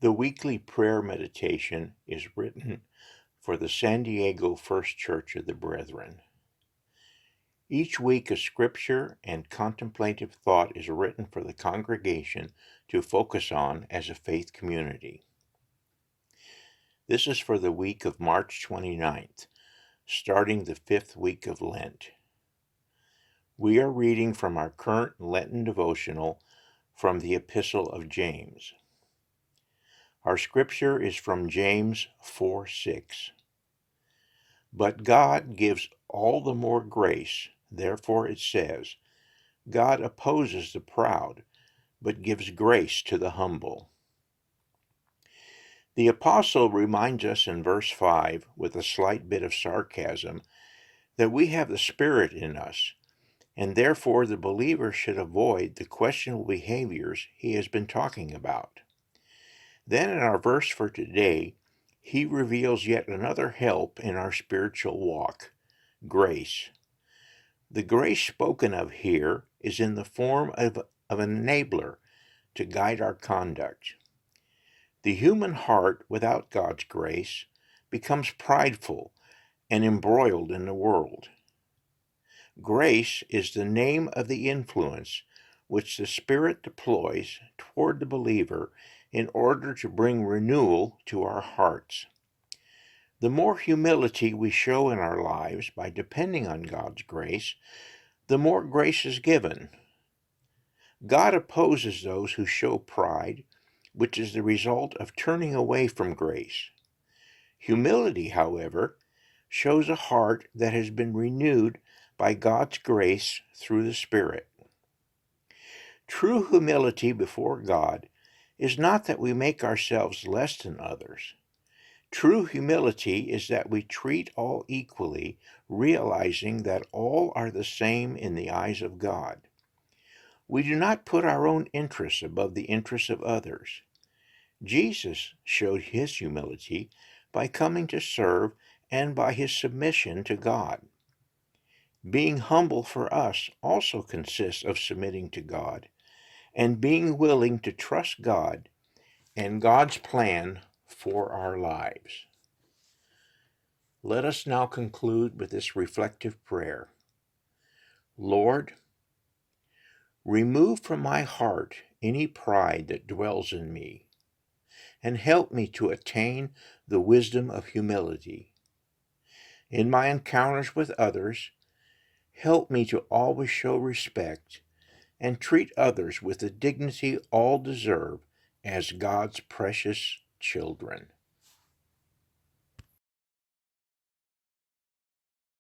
The weekly prayer meditation is written for the San Diego First Church of the Brethren. Each week a scripture and contemplative thought is written for the congregation to focus on as a faith community. This is for the week of March 29th, starting the 5th week of Lent. We are reading from our current Lenten devotional from the Epistle of James. Our scripture is from James 4:6. But God gives all the more grace. Therefore it says, God opposes the proud, but gives grace to the humble. The apostle reminds us in verse 5, with a slight bit of sarcasm, that we have the Spirit in us, and therefore the believer should avoid the questionable behaviors he has been talking about. Then in our verse for today, he reveals yet another help in our spiritual walk, grace. The grace spoken of here is in the form of an enabler to guide our conduct. The human heart without God's grace becomes prideful and embroiled in the world. Grace is the name of the influence which the Spirit deploys toward the believer in order to bring renewal to our hearts. The more humility we show in our lives by depending on God's grace, the more grace is given. God opposes those who show pride, which is the result of turning away from grace. Humility, however, shows a heart that has been renewed by God's grace through the Spirit. True humility before God is not that we make ourselves less than others. True humility is that we treat all equally, realizing that all are the same in the eyes of God. We do not put our own interests above the interests of others. Jesus showed his humility by coming to serve and by his submission to God. Being humble for us also consists of submitting to God and being willing to trust God and God's plan for our lives. Let us now conclude with this reflective prayer. Lord, remove from my heart any pride that dwells in me, and help me to attain the wisdom of humility. In my encounters with others, help me to always show respect and treat others with the dignity all deserve as God's precious children.